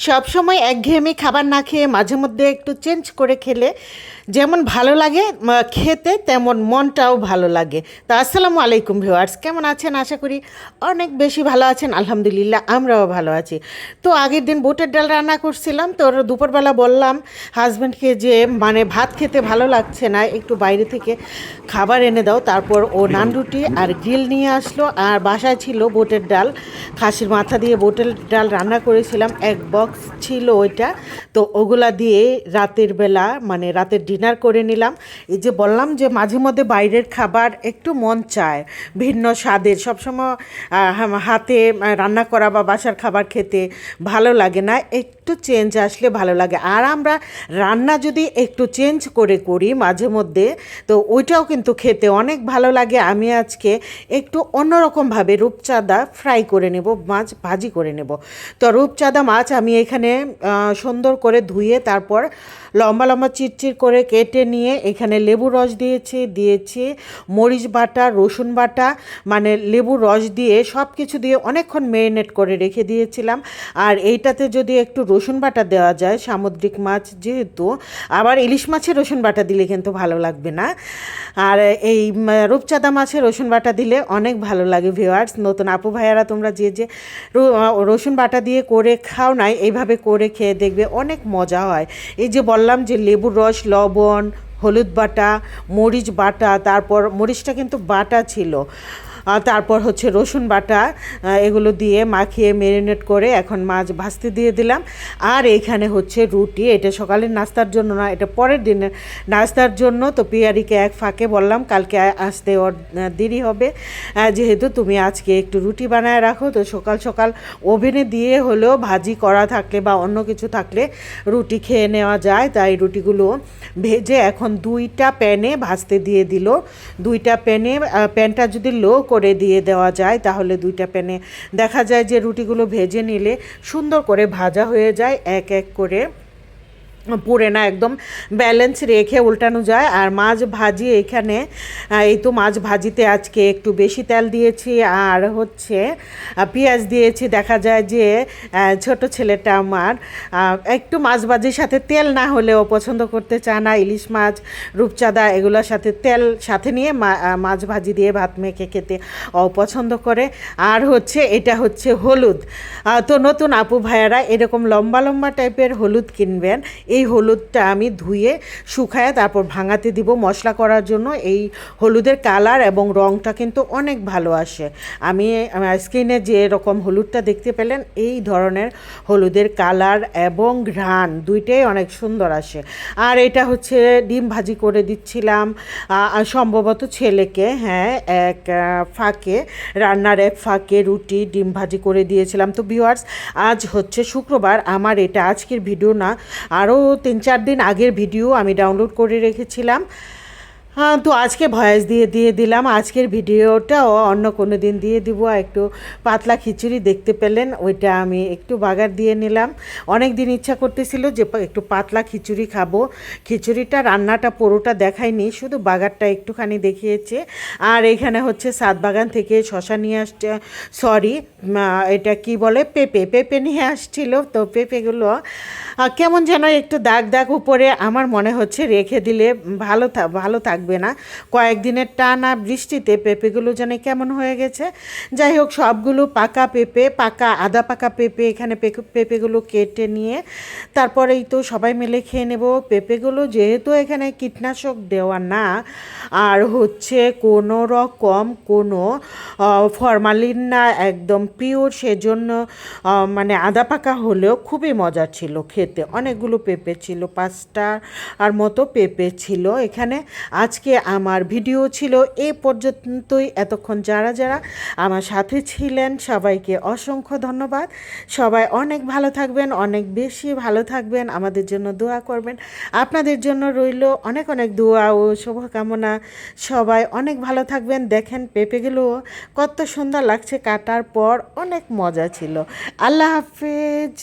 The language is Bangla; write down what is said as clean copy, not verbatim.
সবসময় একঘেয়েমি খাবার না খেয়ে মাঝে মধ্যে একটু চেঞ্জ করে খেলে যেমন ভালো লাগে খেতে, তেমন মনটাও ভালো লাগে। তো আসসালামু আলাইকুম ভিউয়ার্স, কেমন আছেন? আশা করি অনেক বেশি ভালো আছেন। আলহামদুলিল্লাহ, আমরাও ভালো আছি। তো আগের দিন বুটের ডাল রান্না করছিলাম, তো দুপুরবেলা বললাম হাজব্যান্ডকে যে ভাত খেতে ভালো লাগছে না, একটু বাইরে থেকে খাবার এনে দাও। তারপর ও নান রুটি আর গ্রিল নিয়ে আসলো, আর বাসায় ছিল বুটের ডাল, খাসির মাথা দিয়ে বুটের ডাল রান্না করেছিলাম, এক বক্স ছিল ওইটা। তো ওগুলা দিয়ে রাতের বেলা রাতের ডিনার করে নিলাম। এই যে বললাম যে মাঝে মধ্যে বাইরের খাবার একটু মন চায়, ভিন্ন স্বাদের। সবসময় হাতে রান্না করা বা বাসার খাবার খেতে ভালো লাগে না, একটু চেঞ্জ আসলে ভালো লাগে। আর আমরা রান্না যদি একটু চেঞ্জ করে করি মাঝে মধ্যে, তো ওইটাও কিন্তু খেতে অনেক ভালো লাগে। আমি আজকে একটু অন্যরকমভাবে রূপচাঁদা ফ্রাই করে নেব, মাছ ভাজি করে নেব। তো রূপচাঁদা মাছ আমি এখানে সুন্দর করে ধুয়ে তারপর লম্বা লম্বা চিরচির করে কেটে নিয়ে এখানে লেবুর রস দিয়েছি মরিচ বাটা, রসুন বাটা, লেবুর রস দিয়ে সব কিছু দিয়ে অনেকক্ষণ ম্যারিনেট করে রেখে দিয়েছিলাম। আর এইটাতে যদি একটু রসুন বাটা দেওয়া যায়, সামুদ্রিক মাছ যেহেতু, আবার ইলিশ মাছের রসুন বাটা দিলে কিন্তু ভালো লাগবে না। আর এই রূপচাঁদা মাছের রসুন বাটা দিলে অনেক ভালো লাগে। ভিউয়ার্স, নতুন আপু ভাইয়ারা তোমরা যে রসুন বাটা দিয়ে করে খাও নাই, এইভাবে করে খেয়ে দেখবে অনেক মজা হয়। এই যে বললাম যে লেবুর রস, লবণ, হলুদ বাটা, মরিচ বাটা, তারপর মরিচটা কিন্তু বাটা ছিল, তারপর হচ্ছে রসুন বাটা, এগুলো দিয়ে মাখিয়ে ম্যারিনেট করে এখন মাছ ভাজতে দিয়ে দিলাম। আর এইখানে হচ্ছে রুটি, এটা সকালের নাস্তার জন্য না, এটা পরের দিনের নাস্তার জন্য। তো পিয়ারিকে এক ফাঁকে বললাম কালকে আসতে ওর দেরি হবে, যেহেতু তুমি আজকে একটু রুটি বানায় রাখো। তো সকাল সকাল ওভেনে দিয়ে হলেও ভাজি করা থাকলে বা অন্য কিছু থাকলে রুটি খেয়ে নেওয়া যায়। তাই রুটিগুলো ভেজে এখন দুইটা প্যানে ভাজতে দিয়ে দিল। দুইটা প্যানটা যদি লো করে দিয়ে দেওয়া যায় তাহলে দুইটা প্যানে দেখা যায় যে রুটিগুলো ভেজে নিলে সুন্দর করে ভাজা হয়ে যায়, এক এক করে পুড়ে না, একদম ব্যালেন্স রেখে উল্টানো যায়। আর মাছ ভাজি এখানে, এই তো মাছ ভাজিতে আজকে একটু বেশি তেল দিয়েছি আর হচ্ছে পেঁয়াজ দিয়েছি। দেখা যায় যে ছোট ছেলেটা আমার একটু মাছ ভাজির সাথে তেল না হলেও পছন্দ করতে চায় না। ইলিশ মাছ, রূপচাঁদা এগুলোর সাথে তেল সাথে নিয়ে মাছ ভাজি দিয়ে ভাত মেখে খেতে পছন্দ করে। আর হচ্ছে এটা হচ্ছে হলুদ। তো নতুন আপু ভাইয়ারা এরকম লম্বা লম্বা টাইপের হলুদ কিনবেন। এই হলুদটা আমি ধুয়ে শুকায় তারপর ভাঙাতে দিব মশলা করার জন্য। এই হলুদের কালার এবং রঙটা কিন্তু অনেক ভালো আসে। আমি স্ক্রিনে যে এরকম হলুদটা দেখতে পেলেন, এই ধরনের হলুদের কালার এবং ঘ্রাণ দুইটাই অনেক সুন্দর আসে। আর এটা হচ্ছে ডিম ভাজি করে দিচ্ছিলাম সম্ভবত ছেলেকে, হ্যাঁ, এক ফাঁকে রান্নার এক ফাঁকে রুটি ডিম ভাজি করে দিয়েছিলাম। তো ভিউয়ার্স, আজ হচ্ছে শুক্রবার, আমার এটা আজকের ভিডিও না, আরও 3-4 দিন আগের ভিডিও আমি ডাউনলোড করে রেখেছিলাম। হ্যাঁ, তো আজকে ভয়েস দিয়ে দিলাম। আজকের ভিডিওটাও অন্য কোনো দিন দিয়ে দিব। একটু পাতলা খিচুড়ি দেখতে পেলেন, ওইটা আমি একটু বাগার দিয়ে নিলাম। অনেক দিন ইচ্ছা করতেছিল যে একটু পাতলা খিচুড়ি খাবো। খিচুড়িটা রান্নাটা পুরোটা দেখাইনি, শুধু বাগারটা একটুখানি দেখিয়েছে। আর এখানে হচ্ছে সাত বাগান থেকে শশা নিয়ে আসছে, সরি এটা কি বলে, পেঁপে নিয়ে আসছিল। তো পেঁপেগুলো কেমন যেন একটু দাগ দাগ উপরে, আমার মনে হচ্ছে রেখে দিলে ভালো থাকবে না। কয়েকদিনের টানা বৃষ্টিতে পেঁপেগুলো যেন কেমন হয়ে গেছে। যাই হোক, সবগুলো পাকা পেঁপে, আধা পাকা পেঁপে, এখানে পেঁপেগুলো কেটে নিয়ে তারপরেই তো সবাই মিলে খেয়ে নেব। পেঁপেগুলো যেহেতু এখানে কীটনাশক দেওয়া না আর হচ্ছে কোনো রকম কোনো ফরমালিন না, একদম পিওর, সেজন্য আধা পাকা হলেও খুবই মজার ছিল খেতে। অনেকগুলো পেঁপে ছিল, 5টার মতো পেঁপে ছিল এখানে। আজকে আমার ভিডিও ছিল এই পর্যন্তই। এতক্ষণ যারা যারা আমার সাথে ছিলেন সবাইকে অসংখ্য ধন্যবাদ। সবাই অনেক ভালো থাকবেন, অনেক বেশি ভালো থাকবেন, আমাদের জন্য দোয়া করবেন। আপনাদের জন্য রইল অনেক অনেক দোয়া ও শুভকামনা। সবাই অনেক ভালো থাকবেন। দেখেন পেঁপেগুলো কত সুন্দর লাগছে, কাটার পর অনেক মজা ছিল। আল্লাহ হাফেজ।